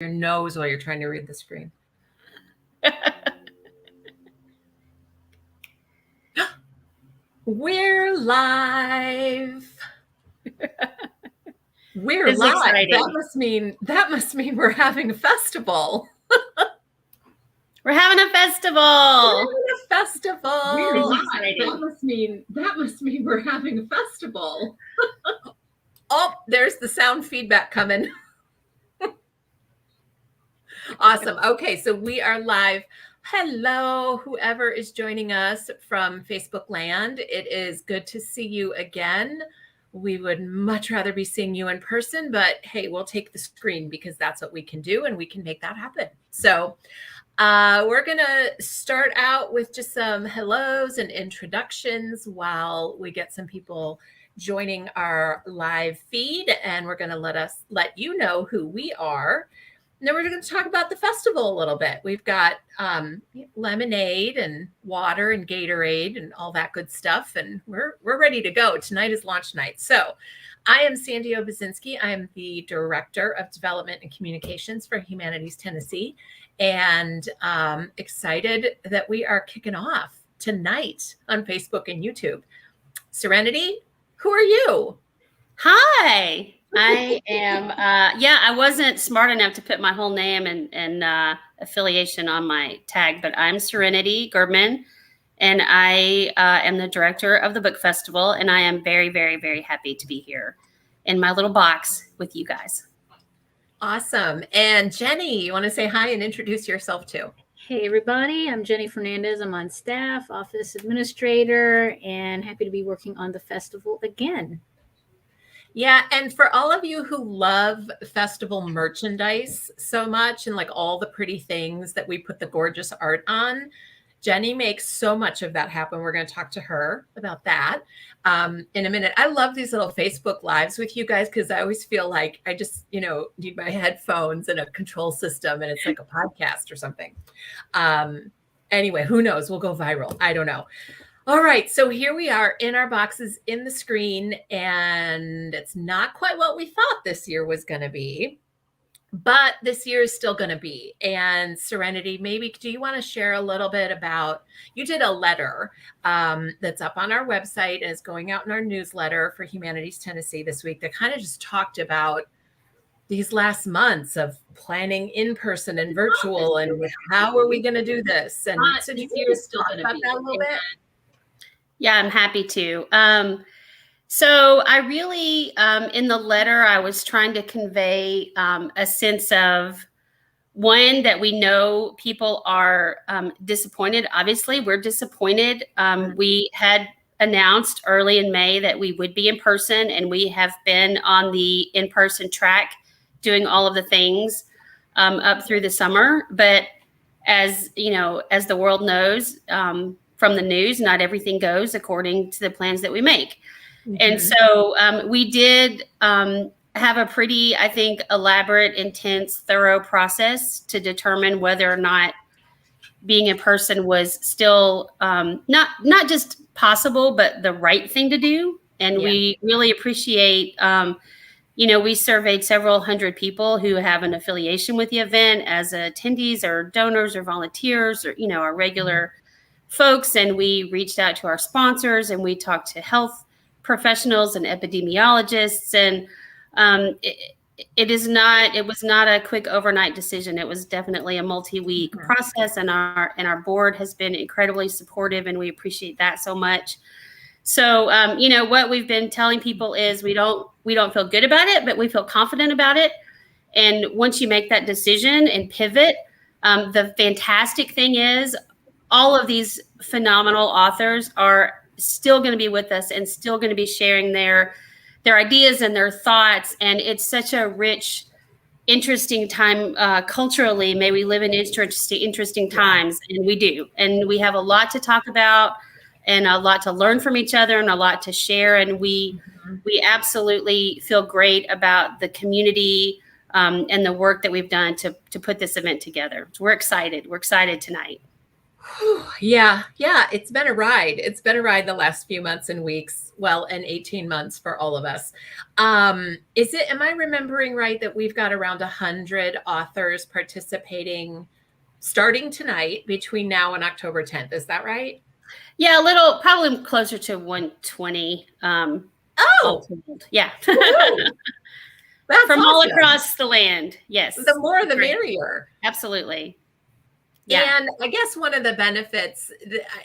your nose while you're trying to read the screen. We're live. We're live. Exciting. That must mean we're having a festival. We're having a festival. We're live. That must mean we're having a festival. Oh, there's the sound feedback coming. Awesome. Okay, so we are live. Hello, whoever is joining us from Facebook land. It is good to see you again. We would much rather be seeing you in person, but hey, we'll take the screen because that's what we can do and we can make that happen. So we're going to start out with just some hellos and introductions while we get some people joining our live feed, and we're going to let you know who we are. And then we're going to talk about the festival a little bit. We've got lemonade and water and Gatorade and all that good stuff, and we're ready to go. Tonight is launch night. So I am Sandy Obazinski. I am the Director of Development and Communications for Humanities Tennessee, and excited that we are kicking off tonight on Facebook and YouTube. Serenity, who are you? Hi. I am, I wasn't smart enough to put my whole name and affiliation on my tag, but I'm Serenity Gerbman, and I am the director of the book festival, and I am very, very, very happy to be here in my little box with you guys. Awesome. And Jenny, you want to say hi and introduce yourself too? Hey, everybody. I'm Jenny Fernandez. I'm on staff, office administrator, and happy to be working on the festival again. Yeah, and for all of you who love festival merchandise so much and like all the pretty things that we put the gorgeous art on, Jenny makes so much of that happen. We're going to talk to her about that in a minute. I love these little Facebook lives with you guys because I always feel like I just, need my headphones and a control system and it's like a podcast or something. Anyway, who knows? We'll go viral. I don't know. All right, so here we are in our boxes in the screen, and it's not quite what we thought this year was going to be, but this year is still going to be. And Serenity, maybe do you want to share a little bit about, you did a letter that's up on our website and is going out in our newsletter for Humanities Tennessee this week that kind of just talked about these last months of planning in person and virtual and how are we going to do this? And so this year is still going to be that a little bit. Yeah, I'm happy to. So I really, in the letter, I was trying to convey a sense of, one, that we know people are disappointed. Obviously, we're disappointed. We had announced early in May that we would be in person, and we have been on the in-person track doing all of the things up through the summer. But as the world knows, from the news, not everything goes according to the plans that we make. Mm-hmm. And so we did have a pretty, I think, elaborate, intense, thorough process to determine whether or not being in person was still not just possible, but the right thing to do. And we really appreciate, we surveyed several hundred people who have an affiliation with the event as attendees or donors or volunteers or, our regular folks, and we reached out to our sponsors and we talked to health professionals and epidemiologists, and it was not a quick overnight decision. It was definitely a multi-week process, and our board has been incredibly supportive, and we appreciate that so much. So what we've been telling people is we don't feel good about it, but we feel confident about it. And once you make that decision and pivot, the fantastic thing is all of these phenomenal authors are still going to be with us and still going to be sharing their ideas and their thoughts. And it's such a rich, interesting time culturally. May we live in interesting times. And we do. And we have a lot to talk about and a lot to learn from each other and a lot to share. And we absolutely feel great about the community and the work that we've done to put this event together. So we're excited. We're excited tonight. Yeah, it's been a ride. It's been a ride the last few months and weeks, well, and 18 months for all of us. Am I remembering right that we've got around 100 authors participating starting tonight between now and October 10th? Is that right? Yeah, a little, probably closer to 120. Oh, yeah. that's From all awesome. across the land. Yes. The more the Great. merrier. Absolutely. Yeah. And I guess one of the benefits,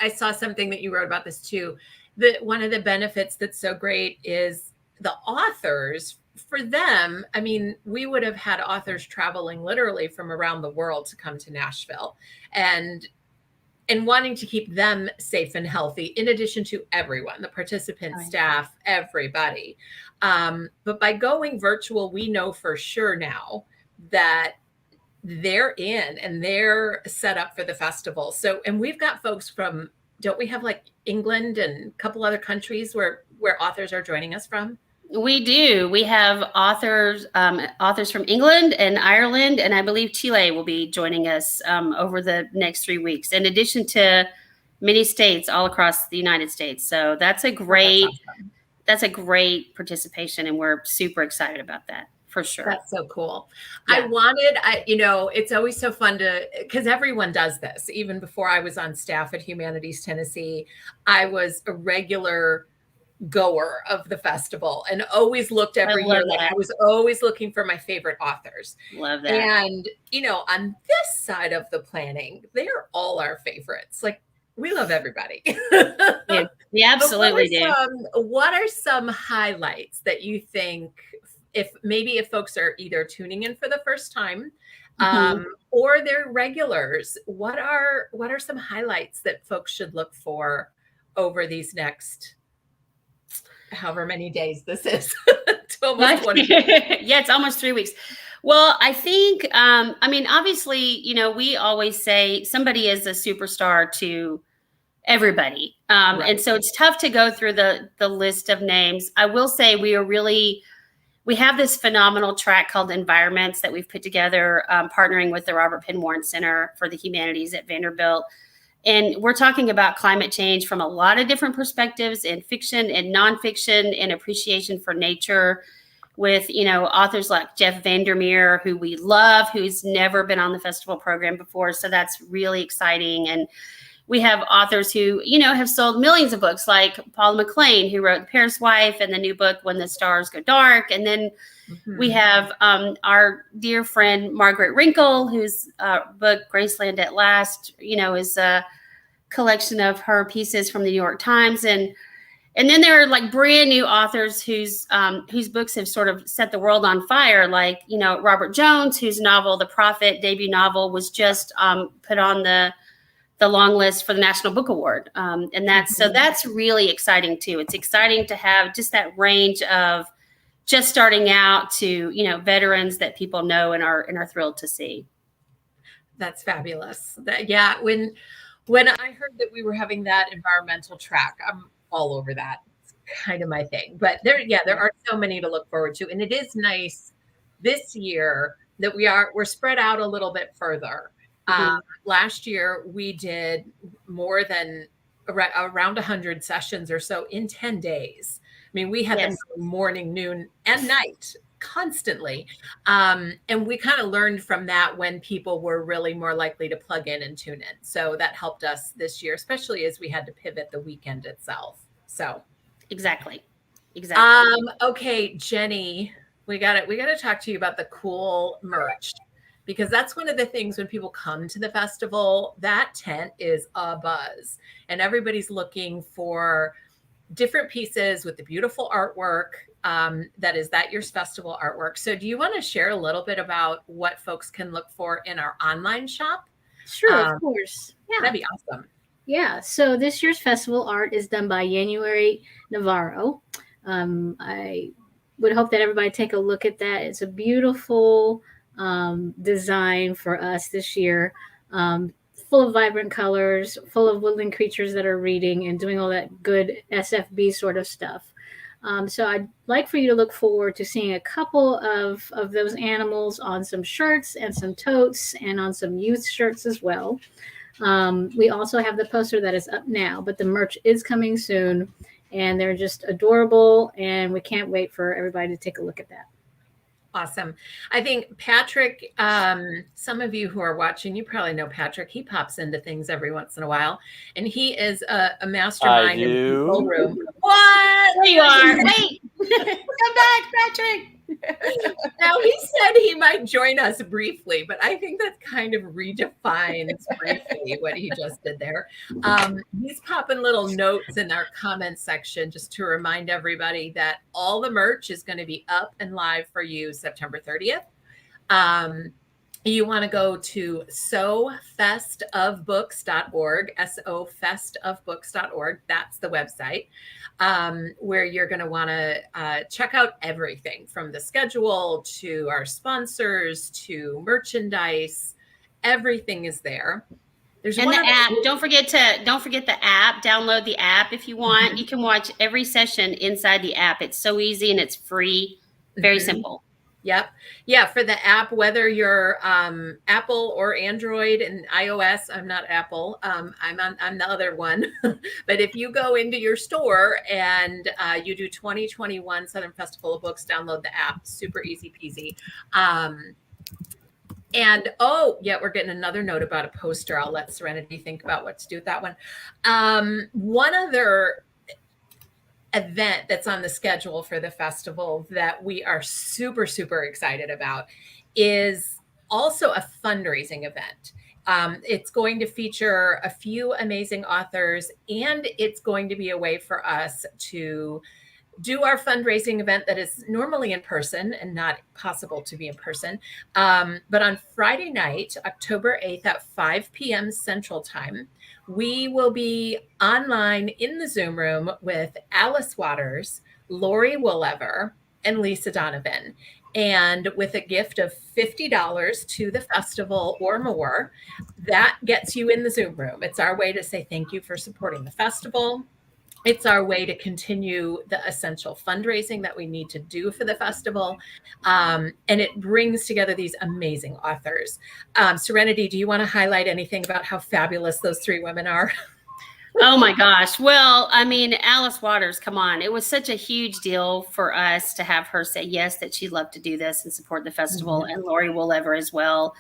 I saw something that you wrote about this too, that one of the benefits that's so great is the authors. For them, I mean, we would have had authors traveling literally from around the world to come to Nashville and wanting to keep them safe and healthy, in addition to everyone, the participants, staff, everybody. But by going virtual, we know for sure now that they're in and they're set up for the festival. So, and we've got folks from, don't we have like England and a couple other countries where authors are joining us from? We do. We have authors from England and Ireland, and I believe Chile will be joining us over the next 3 weeks, in addition to many states all across the United States. So that's a great, that's a great participation, and we're super excited about that. For sure. That's so cool. Yeah. It's always so fun because everyone does this. Even before I was on staff at Humanities Tennessee, I was a regular goer of the festival and always looked every year. Like I was always looking for my favorite authors. Love that. And, on this side of the planning, they're all our favorites. Like we love everybody. Yeah, we absolutely do. What are some highlights that you think, if folks are either tuning in for the first time or they're regulars, what are some highlights that folks should look for over these next however many days this is? Almost 20. Yeah, it's almost 3 weeks. Well, I think, obviously, we always say somebody is a superstar to everybody. Right. And so it's tough to go through the list of names. I will say we have this phenomenal track called Environments that we've put together, partnering with the Robert Penn Warren Center for the Humanities at Vanderbilt. And we're talking about climate change from a lot of different perspectives in fiction and nonfiction and appreciation for nature with, authors like Jeff Vandermeer, who we love, who's never been on the festival program before. So that's really exciting. And we have authors who, have sold millions of books, like Paula McLean, who wrote The Paris Wife and the new book, When the Stars Go Dark. And then we have our dear friend, Margaret Wrinkle, whose book, Graceland at Last, is a collection of her pieces from the New York Times. And then there are like brand new authors whose books have sort of set the world on fire, like, Robert Jones, whose novel, The Prophet, debut novel, was just put on the long list for the National Book Award. And that's really exciting too. It's exciting to have just that range of just starting out to, veterans that people know and are thrilled to see. That's fabulous. When I heard that we were having that environmental track, I'm all over that. It's kind of my thing. But there are so many to look forward to. And it is nice this year that we're spread out a little bit further. Last year, we did more than around 100 sessions or so in 10 days. I mean, we had them morning, noon, and night constantly. And we kind of learned from that when people were really more likely to plug in and tune in. So that helped us this year, especially as we had to pivot the weekend itself. So exactly. Okay, Jenny, we got to talk to you about the cool merch. Because that's one of the things when people come to the festival, that tent is a buzz and everybody's looking for different pieces with the beautiful artwork. That year's festival artwork. So do you want to share a little bit about what folks can look for in our online shop? Sure, of course. Yeah, that'd be awesome. Yeah. So this year's festival art is done by January Navarro. I would hope that everybody take a look at that. It's a beautiful design for us this year, full of vibrant colors, full of woodland creatures that are reading and doing all that good SFB sort of stuff. So I'd like for you to look forward to seeing a couple of those animals on some shirts and some totes and on some youth shirts as well. We also have the poster that is up now, but the merch is coming soon, and they're just adorable, and we can't wait for everybody to take a look at that. Awesome. I think Patrick, some of you who are watching, you probably know Patrick. He pops into things every once in a while, and he is a mastermind in the control room. What? There you are. Wait, come back, Patrick. Now, he said he might join us briefly, but I think that kind of redefines briefly what he just did there. He's popping little notes in our comments section just to remind everybody that all the merch is going to be up and live for you September 30th. You want to go to sofestofbooks.org, sofestofbooks.org. That's the website where you're going to want to check out everything from the schedule to our sponsors to merchandise. Everything is there. There's and the app. Don't forget the app. Download the app if you want. Mm-hmm. You can watch every session inside the app. It's so easy and it's free. Very simple. Yep. Yeah. For the app, whether you're Apple or Android and iOS, I'm not Apple. I'm the other one. But if you go into your store and you do 2021 Southern Festival of Books, download the app. Super easy peasy. And we're getting another note about a poster. I'll let Serenity think about what to do with that one. One other event that's on the schedule for the festival that we are super, super excited about is also a fundraising event. It's going to feature a few amazing authors, and it's going to be a way for us to do our fundraising event that is normally in person and not possible to be in person. But on Friday night, October 8th at 5 p.m. Central Time, we will be online in the Zoom room with Alice Waters, Lori Willever, and Lisa Donovan. And with a gift of $50 to the festival or more, that gets you in the Zoom room. It's our way to say thank you for supporting the festival. It's our way to continue the essential fundraising that we need to do for the festival. And it brings together these amazing authors. Serenity, do you want to highlight anything about how fabulous those three women are? Oh my gosh. Well, I mean, Alice Waters, come on. It was such a huge deal for us to have her say yes, that she'd love to do this and support the festival, and Lori Willever as well.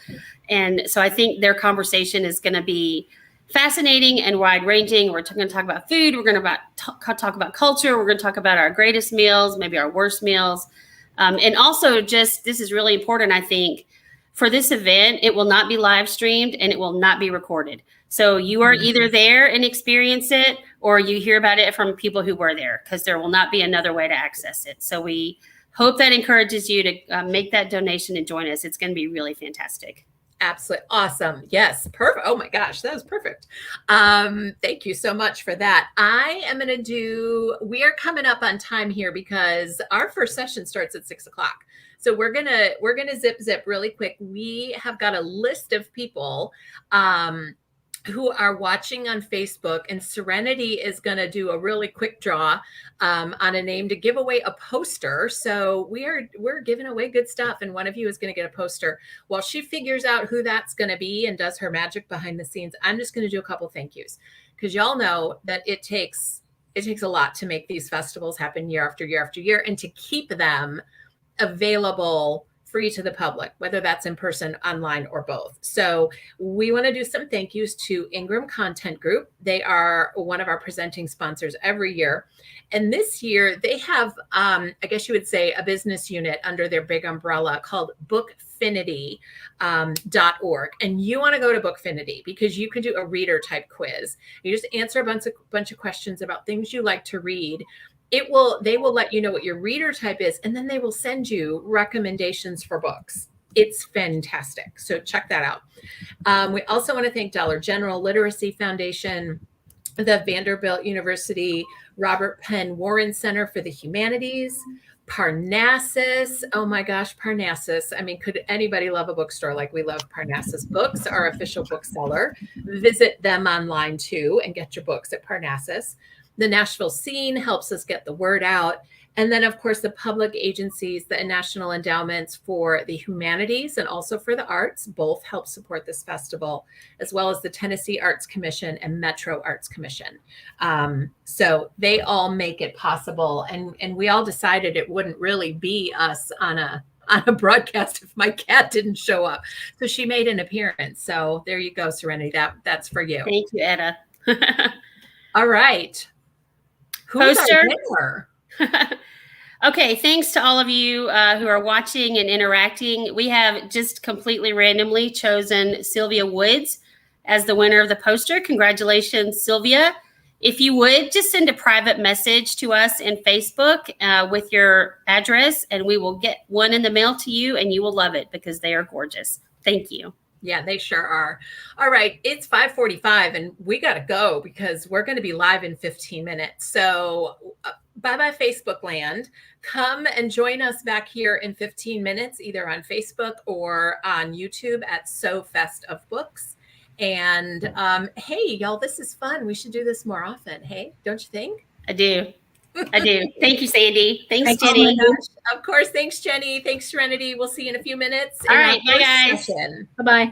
And so I think their conversation is going to be fascinating and wide-ranging. We're going to talk about food. We're going to talk about culture. We're going to talk about our greatest meals, maybe our worst meals. And also just, this is really important, I think, for this event, it will not be live streamed and it will not be recorded. So you are either there and experience it, or you hear about it from people who were there, because there will not be another way to access it. So we hope that encourages you to make that donation and join us. It's going to be really fantastic. Absolutely. Awesome. Yes. Perfect. Oh my gosh, that was perfect. Thank you so much for that. We are coming up on time here because our first session starts at 6 o'clock. So we're going to zip really quick. We have got a list of people, who are watching on Facebook, and Serenity is going to do a really quick draw on a name to give away a poster. So we're giving away good stuff, and one of you is going to get a poster. While she figures out who that's going to be and does her magic behind the scenes, I'm just going to do a couple thank yous, because y'all know that it takes a lot to make these festivals happen year after year after year, and to keep them available free to the public, whether that's in person, online, or both. So we want to do some thank yous to Ingram Content Group. They are one of our presenting sponsors every year. And this year they have, I guess you would say, a business unit under their big umbrella called Bookfinity.org. And you want to go to Bookfinity because you can do a reader type quiz. You just answer a bunch of questions about things you like to read. They will let you know what your reader type is, and then they will send you recommendations for books. It's fantastic. So check that out. We also want to thank Dollar General Literacy Foundation, the Vanderbilt University Robert Penn Warren Center for the Humanities, Parnassus. Oh my gosh, Parnassus. I mean, could anybody love a bookstore like we love Parnassus Books, our official bookseller? Visit them online too and get your books at Parnassus. The Nashville Scene helps us get the word out. And then, of course, the public agencies, the national endowments for the humanities and also for the arts, both help support this festival, as well as the Tennessee Arts Commission and Metro Arts Commission. So they all make it possible. And we all decided it wouldn't really be us on a broadcast if my cat didn't show up. So she made an appearance. So there you go, Serenity. That's for you. Thank you, Etta. All right. Who's our winner? Okay, thanks to all of you who are watching and interacting. We have just completely randomly chosen Sylvia Woods as the winner of the poster. Congratulations, Sylvia. If you would, just send a private message to us in Facebook with your address, and we will get one in the mail to you, and you will love it because they are gorgeous. Thank you. Yeah, they sure are. All right, it's 5:45 and we got to go because we're going to be live in 15 minutes. So bye-bye Facebook land. Come and join us back here in 15 minutes, either on Facebook or on YouTube at So Fest of Books. And hey, y'all, this is fun. We should do this more often. Hey, don't you think? I do. Thank you, Sandy. Thanks, Oh Jenny. my gosh. Of course. Thanks, Jenny. Thanks, Serenity. We'll see you in a few minutes. All right. Bye, guys. Bye-bye.